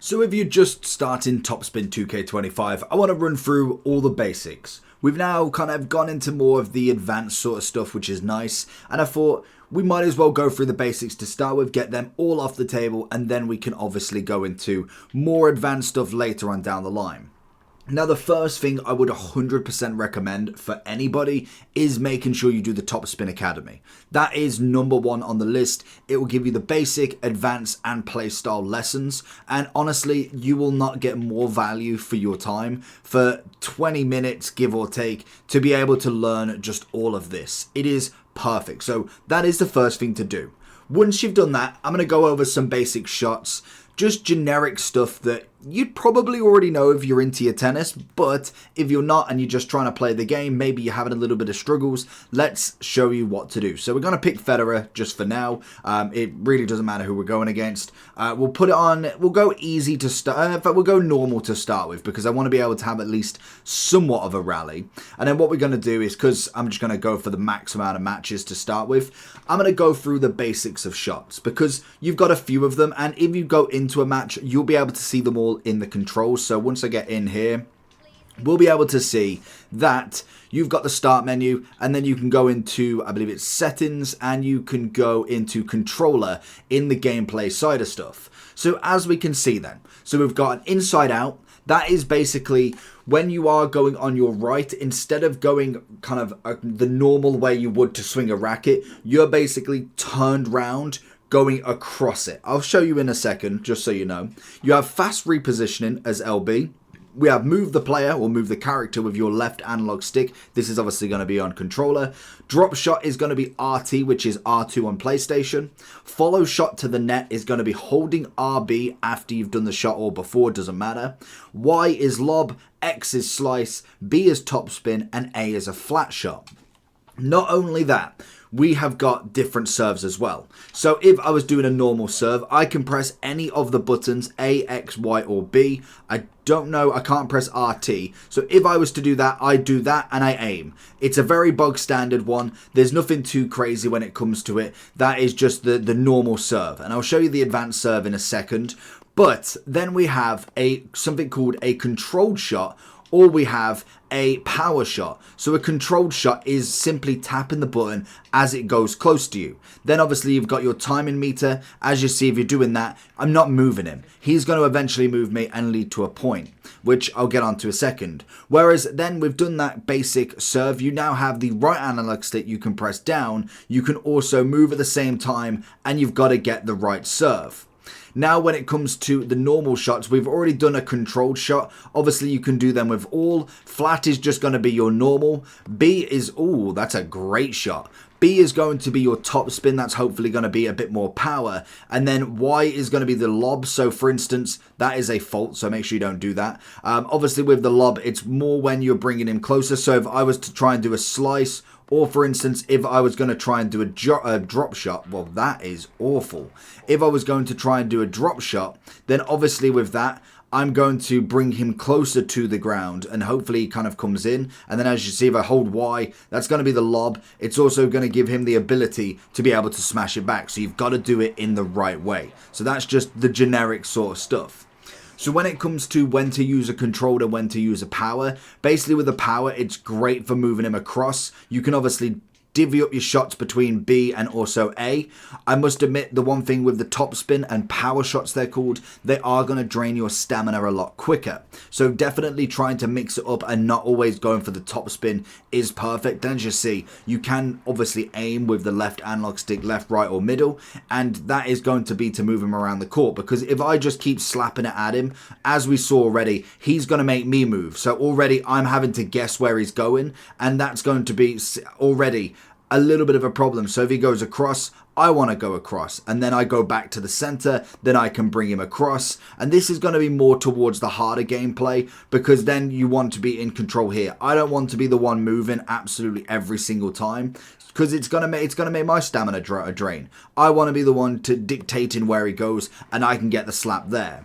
So if you're just starting TopSpin 2K25, I want to run through all the basics. We've now kind of gone into more of the advanced sort of stuff, which is nice, and I thought we might as well go through the basics to start with, get them all off the table, and then we can obviously go into more advanced stuff later on down the line. Now, the first thing I would 100% recommend for anybody is making sure you do the TopSpin Academy. That is number one on the list. It will give you the basic, advanced, and playstyle lessons. And honestly, you will not get more value for your time for 20 minutes, give or take, to be able to learn just all of this. It is perfect. So that is the first thing to do. Once you've done that, I'm going to go over some basic shots. Just generic stuff that you'd probably already know if you're into your tennis, but if you're not and you're just trying to play the game, maybe you're having a little bit of struggles, let's show you what to do. So we're going to pick Federer just for now. It really doesn't matter who we're going against. We'll put it on, we'll go easy to start, but we'll go normal to start with because I want to be able to have at least somewhat of a rally. And then what we're going to do is, because I'm just going to go for the max amount of matches to start with, I'm going to go through the basics of shots because you've got a few of them, and if you go into a match, you'll be able to see them all in the controls. So once I get in here, we'll be able to see that you've got the start menu, and then you can go into, I believe it's settings, and you can go into controller in the gameplay side of stuff. So as we can see then, so we've got an inside out. That is basically when you are going on your right, instead of going kind of the normal way you would to swing a racket, you're basically turned round going across it. I'll show you in a second, just so you know. You have fast repositioning as LB. We have move the player or move the character with your left analog stick. This is obviously going to be on controller. Drop shot is going to be RT, which is R2 on PlayStation. Follow shot to the net is going to be holding RB after you've done the shot or before, doesn't matter. Y is lob, X is slice, B is topspin, and A is a flat shot. Not only that, we have got different serves as well. So if I was doing a normal serve, I can press any of the buttons, A, X, Y, or B. I don't know, I can't press RT. So if I was to do that, I do that and I aim. It's a very bog standard one. There's nothing too crazy when it comes to it. That is just the normal serve. And I'll show you the advanced serve in a second. But then we have something called a controlled shot, or we have a power shot. So a controlled shot is simply tapping the button as it goes close to you. Then obviously you've got your timing meter. As you see, if you're doing that, I'm not moving him. He's going to eventually move me and lead to a point, which I'll get onto a second. Whereas then we've done that basic serve. You now have the right analog stick you can press down. You can also move at the same time, and you've got to get the right serve. Now when it comes to the normal shots, we've already done a controlled shot. Obviously you can do them with all. Flat is just going to be your normal. B is, ooh, that's a great shot. B is going to be your top spin. That's hopefully going to be a bit more power. And then Y is going to be the lob. So for instance, that is a fault. So make sure you don't do that. Obviously with the lob, it's more when you're bringing him closer. So if I was to try and do a slice, or for instance, if I was going to try and do a drop shot, well, that is awful. If I was going to try and do a drop shot, then obviously with that, I'm going to bring him closer to the ground, and hopefully he kind of comes in. And then as you see, if I hold Y, that's going to be the lob. It's also going to give him the ability to be able to smash it back. So you've got to do it in the right way. So that's just the generic sort of stuff. So when it comes to when to use a controller, when to use a power, basically with the power, it's great for moving him across. You can obviously divvy up your shots between B and also A. I must admit, the one thing with the top spin and power shots they're called, they are going to drain your stamina a lot quicker. So definitely trying to mix it up and not always going for the top spin is perfect. And as you see, you can obviously aim with the left analog stick, left, right, or middle, and that is going to be to move him around the court, because if I just keep slapping it at him, as we saw already, he's going to make me move. So already I'm having to guess where he's going, and that's going to be already a little bit of a problem. So if he goes across, I want to go across, and then I go back to the center, then I can bring him across. And this is going to be more towards the harder gameplay, because then you want to be in control here. I don't want to be the one moving absolutely every single time, because it's gonna make my stamina drain. I want to be the one to dictating where he goes, and I can get the slap there.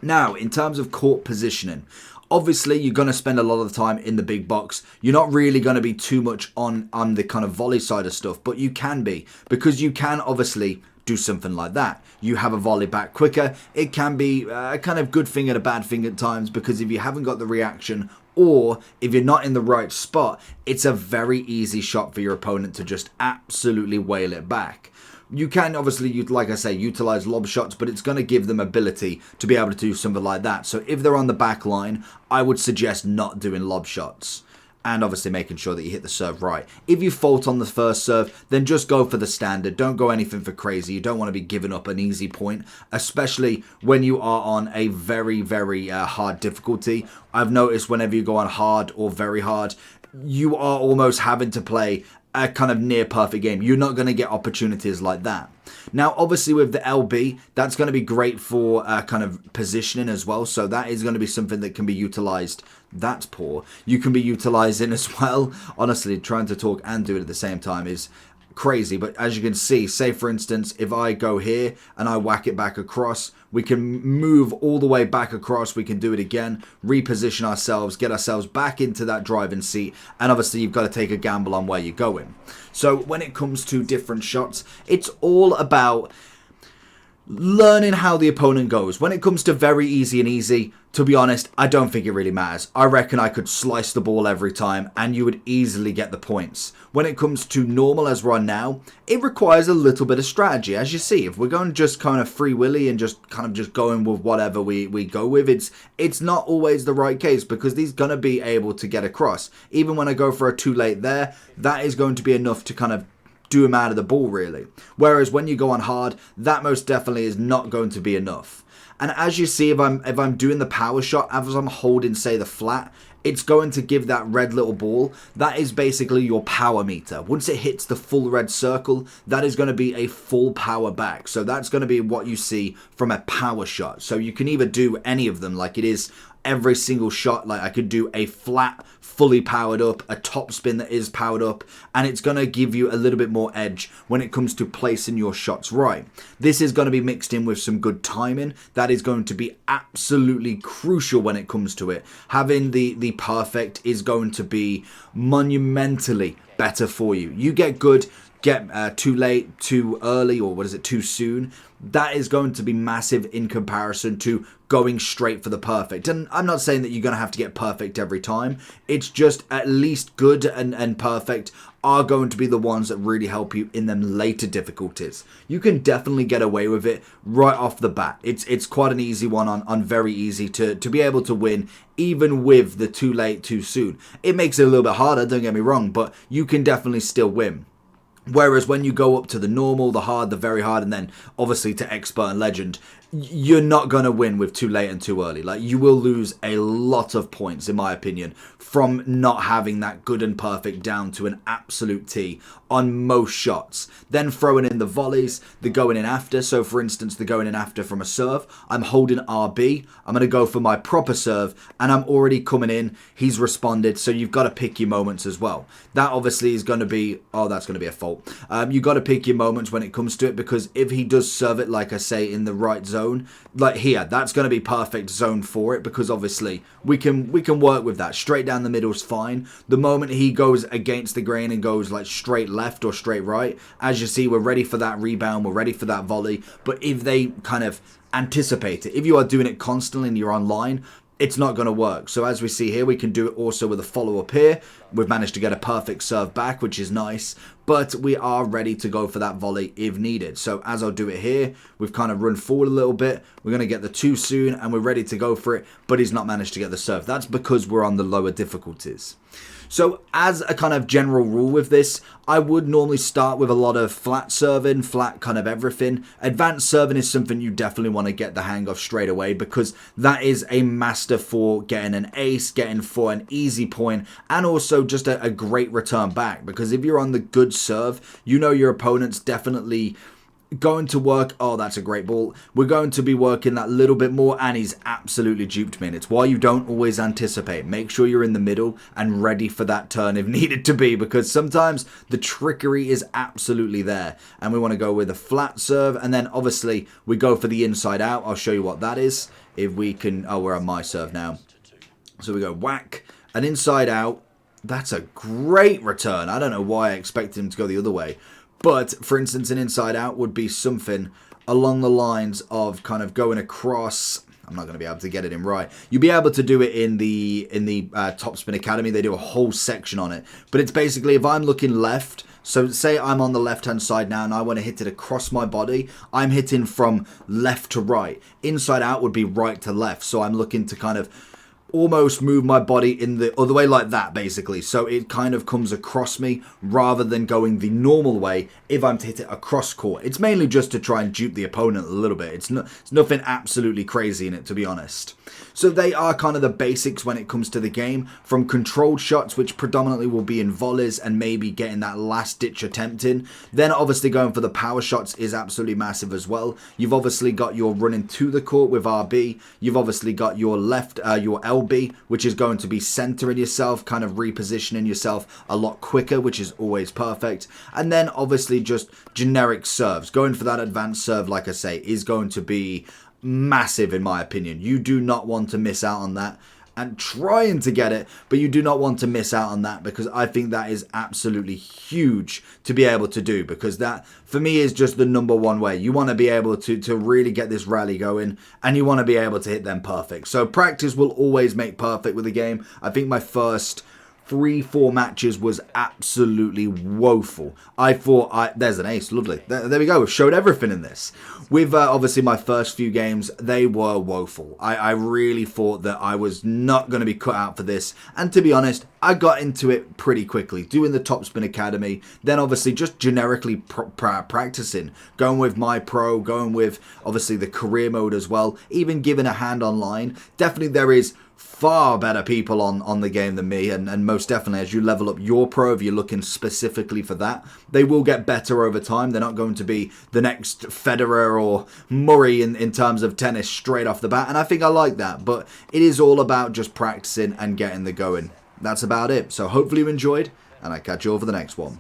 Now, in terms of court positioning, obviously, you're going to spend a lot of the time in the big box. You're not really going to be too much on the kind of volley side of stuff, but you can be, because you can obviously do something like that. You have a volley back quicker. It can be a kind of good thing and a bad thing at times, because if you haven't got the reaction, or if you're not in the right spot, it's a very easy shot for your opponent to just absolutely whale it back. You can obviously, like I say, utilize lob shots, but it's going to give them ability to be able to do something like that. So if they're on the back line, I would suggest not doing lob shots. And obviously making sure that you hit the serve right. If you fault on the first serve, then just go for the standard. Don't go anything for crazy. You don't want to be giving up an easy point, especially when you are on a very, very hard difficulty. I've noticed whenever you go on hard or very hard, you are almost having to play a kind of near perfect game. You're not going to get opportunities like that. Now, obviously with the LB, that's going to be great for kind of positioning as well. So that is going to be something that can be utilized. That's poor. You can be utilizing as well. Honestly, trying to talk and do it at the same time is crazy. But as you can see, say for instance, if I go here and I whack it back across, we can move all the way back across. We can do it again, reposition ourselves, get ourselves back into that driving seat. And obviously you've got to take a gamble on where you're going. So when it comes to different shots, it's all about learning how the opponent goes. When it comes to very easy and easy, to be honest, I don't think it really matters. I reckon I could slice the ball every time and you would easily get the points. When it comes to normal as we're on now, it requires a little bit of strategy. As you see, if we're going just kind of free willy and just kind of just going with whatever we go with, it's not always the right case, because he's going to be able to get across. Even when I go for a too late there, that is going to be enough to kind of do him out of the ball, really. Whereas when you go on hard, that most definitely is not going to be enough. And as you see, if I'm doing the power shot, as I'm holding, say, the flat, it's going to give that red little ball. That is basically your power meter. Once it hits the full red circle, that is going to be a full power back. So that's going to be what you see from a power shot. So you can either do any of them, like it is every single shot. Like I could do a flat, fully powered up, a top spin that is powered up, and it's going to give you a little bit more edge when it comes to placing your shots right. This is going to be mixed in with some good timing. That is going to be absolutely crucial when it comes to it. Having the perfect is going to be monumentally better for you. You get good, get too late, too early, or what is it, too soon. That is going to be massive in comparison to going straight for the perfect. And I'm not saying that you're going to have to get perfect every time. It's just at least good and perfect are going to be the ones that really help you in them later difficulties. You can definitely get away with it right off the bat. It's quite an easy one on very easy to be able to win, even with the too late, too soon. It makes it a little bit harder, don't get me wrong, but you can definitely still win. Whereas when you go up to the normal, the hard, the very hard, and then obviously to expert and legend, you're not going to win with too late and too early. Like, you will lose a lot of points, in my opinion, from not having that good and perfect down to an absolute T on most shots. Then throwing in the volleys, the going in after. So for instance, the going in after from a serve, I'm holding RB, I'm going to go for my proper serve, and I'm already coming in. He's responded, so you've got to pick your moments as well. That obviously is going to be, oh, that's going to be a fault. You've got to pick your moments when it comes to it, because if he does serve it, like I say, in the right zone, like here, that's going to be perfect zone for it, because obviously we can work with that. Straight down the middle is fine. The moment he goes against the grain and goes like straight left or straight right, as you see, we're ready for that rebound, we're ready for that volley. But if they kind of anticipate it, if you are doing it constantly and you're online, it's not going to work. So as we see here, we can do it also with a follow-up here. We've managed to get a perfect serve back, which is nice. But we are ready to go for that volley if needed. So as I'll do it here, we've kind of run forward a little bit. We're going to get the too soon and we're ready to go for it. But he's not managed to get the serve. That's because we're on the lower difficulties. So as a kind of general rule with this, I would normally start with a lot of flat serving, flat kind of everything. Advanced serving is something you definitely want to get the hang of straight away, because that is a master for getting an ace, getting for an easy point, and also just a great return back. Because if you're on the good serve, you know your opponent's definitely going to work, oh, that's a great ball. We're going to be working that little bit more, and he's absolutely duped me. And it's why you don't always anticipate. Make sure you're in the middle and ready for that turn if needed to be, because sometimes the trickery is absolutely there. And we want to go with a flat serve, and then obviously we go for the inside out. I'll show you what that is. If we can, oh, we're on my serve now. So we go whack, an inside out. That's a great return. I don't know why I expected him to go the other way. But, for instance, an inside out would be something along the lines of kind of going across. I'm not going to be able to get it in right. You'll be able to do it in the TopSpin Academy. They do a whole section on it. But it's basically if I'm looking left, so say I'm on the left-hand side now and I want to hit it across my body, I'm hitting from left to right. Inside out would be right to left. So I'm looking to kind of almost move my body in the other way like that, basically. So it kind of comes across me rather than going the normal way if I'm to hit it across court. It's mainly just to try and dupe the opponent a little bit. It's nothing absolutely crazy in it, to be honest. So they are kind of the basics when it comes to the game, from controlled shots, which predominantly will be in volleys and maybe getting that last ditch attempt in. Then obviously going for the power shots is absolutely massive as well. You've obviously got your running to the court with RB. You've obviously got your left, your LB, which is going to be centering yourself, kind of repositioning yourself a lot quicker, which is always perfect. And then obviously just generic serves. Going for that advanced serve, like I say, is going to be massive in my opinion. You do not want to miss out on that, and trying to get it, but you do not want to miss out on that, because I think that is absolutely huge to be able to do, because that for me is just the number one way. You want to be able to really get this rally going, and you want to be able to hit them perfect. So practice will always make perfect with the game. I think my first 3-4 matches was absolutely woeful. I thought, there's an ace, lovely. There we go, we've showed everything in this. With obviously my first few games, they were woeful. I really thought that I was not going to be cut out for this. And to be honest, I got into it pretty quickly, doing the TopSpin Academy, then obviously just generically practicing, going with my pro, going with obviously the career mode as well, even giving a hand online. Definitely there is far better people on the game than me, and most definitely as you level up your pro, if you're looking specifically for that, they will get better over time. They're not going to be the next Federer or Murray in terms of tennis straight off the bat, and I think I like that, but it is all about just practicing and getting the going. That's about it. So hopefully you enjoyed, and I catch you all for the next one.